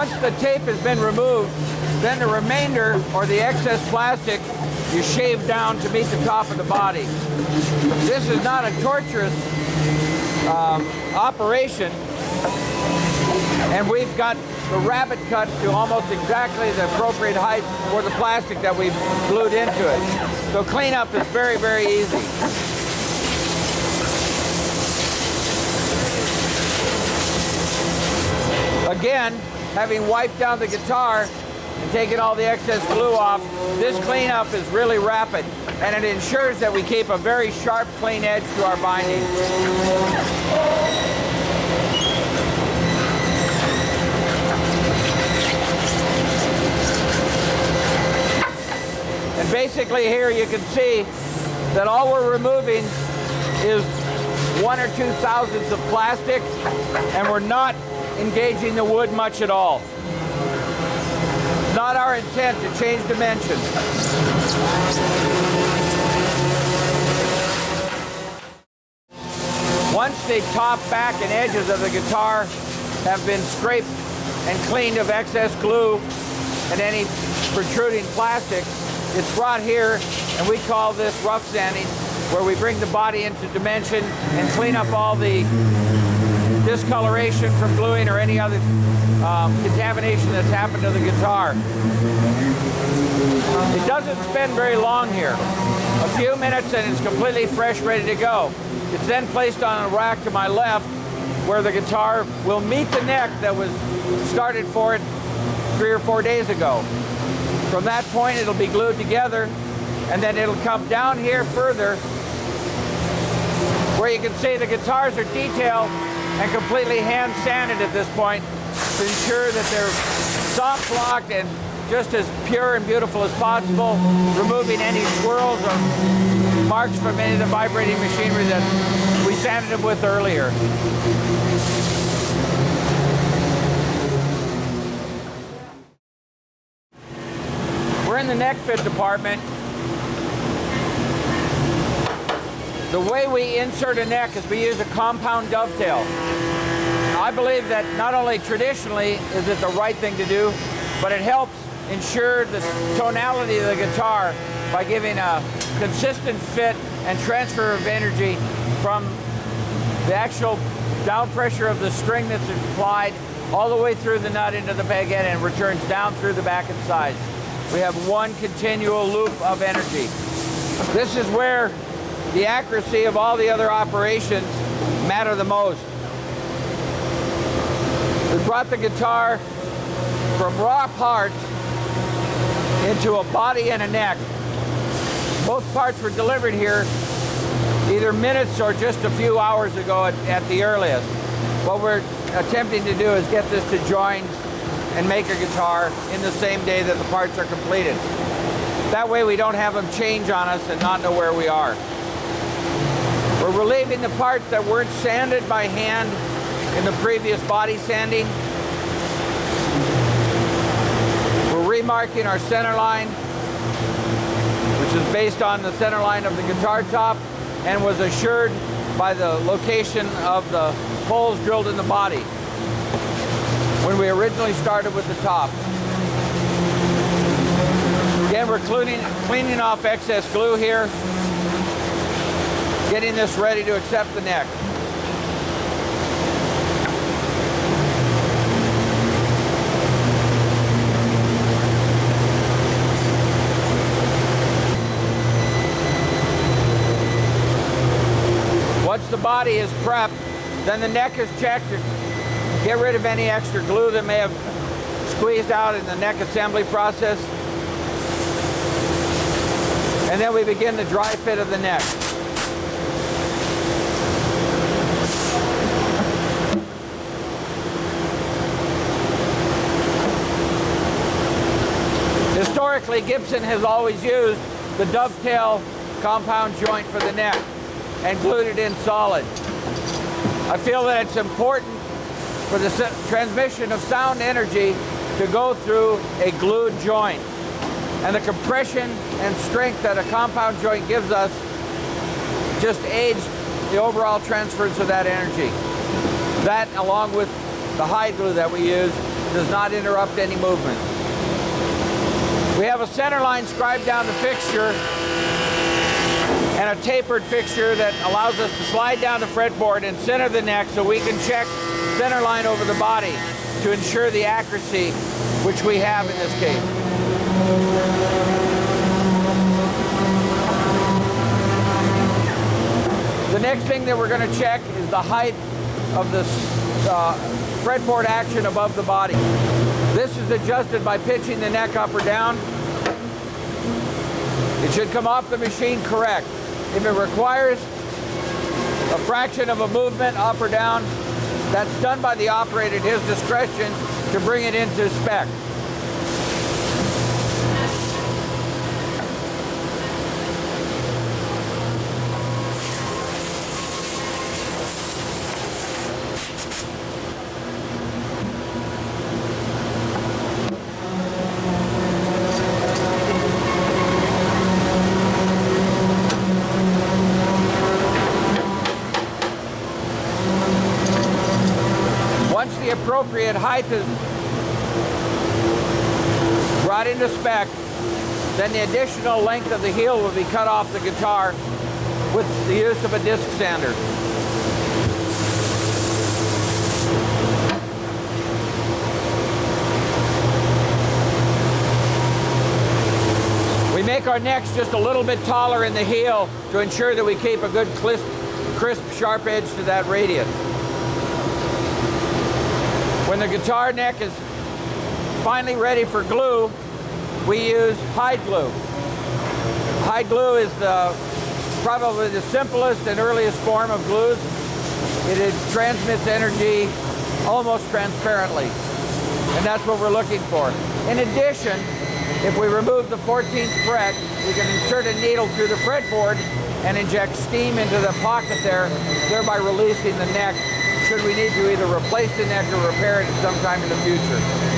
Once the tape has been removed, then the remainder, or the excess plastic, you shave down to meet the top of the body. This is not a torturous operation, and we've got the rabbet cut to almost exactly the appropriate height for the plastic that we've glued into it. So cleanup is very, very easy. Again, having wiped down the guitar and taken all the excess glue off, this cleanup is really rapid, and it ensures that we keep a very sharp, clean edge to our binding. And basically here you can see that all we're removing is 1 or 2 thousandths of plastic, and we're not engaging the wood much at all. It's not our intent to change dimensions. Once the top, back, and edges of the guitar have been scraped and cleaned of excess glue and any protruding plastic, it's brought here, and we call this rough sanding, where we bring the body into dimension and clean up all the discoloration from gluing or any other contamination that's happened to the guitar. It doesn't spend very long here. A few minutes and it's completely fresh, ready to go. It's then placed on a rack to my left, where the guitar will meet the neck that was started for it 3 or 4 days ago. From that point, it'll be glued together, and then it'll come down here further, where you can see the guitars are detailed and completely hand sanded at this point to ensure that they're soft blocked and just as pure and beautiful as possible, removing any swirls or marks from any of the vibrating machinery that we sanded them with earlier. We're in the neck fit department. The way we insert a neck is we use a compound dovetail. I believe that not only traditionally is it the right thing to do, but it helps ensure the tonality of the guitar by giving a consistent fit and transfer of energy from the actual down pressure of the string that's applied all the way through the nut into the peg head and returns down through the back and sides. We have one continual loop of energy. This is where the accuracy of all the other operations matter the most. We brought the guitar from raw parts into a body and a neck. Both parts were delivered here either minutes or just a few hours ago at the earliest. What we're attempting to do is get this to join and make a guitar in the same day that the parts are completed. That way we don't have them change on us and not know where we are. We're relieving the parts that weren't sanded by hand in the previous body sanding. We're remarking our center line, which is based on the center line of the guitar top and was assured by the location of the holes drilled in the body when we originally started with the top. Again, we're cleaning off excess glue here, getting this ready to accept the neck. Once the body is prepped, then the neck is checked to get rid of any extra glue that may have squeezed out in the neck assembly process. And then we begin the dry fit of the neck. Historically, Gibson has always used the dovetail compound joint for the neck and glued it in solid. I feel that it's important for the transmission of sound energy to go through a glued joint. And the compression and strength that a compound joint gives us just aids the overall transference of that energy. That, along with the hide glue that we use, does not interrupt any movement. We have a center line scribed down the fixture and a tapered fixture that allows us to slide down the fretboard and center the neck so we can check center line over the body to ensure the accuracy, which we have in this case. The next thing that we're going to check is the height of the fretboard action above the body. This is adjusted by pitching the neck up or down. It should come off the machine correct. If it requires a fraction of a movement up or down, that's done by the operator at his discretion to bring it into spec. Once the appropriate height is brought into spec, then the additional length of the heel will be cut off the guitar with the use of a disc sander. We make our necks just a little bit taller in the heel to ensure that we keep a good crisp, sharp edge to that radius. When the guitar neck is finally ready for glue, we use hide glue. Hide glue is probably the simplest and earliest form of glues. It transmits energy almost transparently, and that's what we're looking for. In addition, if we remove the 14th fret, we can insert a needle through the fretboard and inject steam into the pocket there, thereby releasing the neck should we need to either replace the neck or repair it sometime in the future.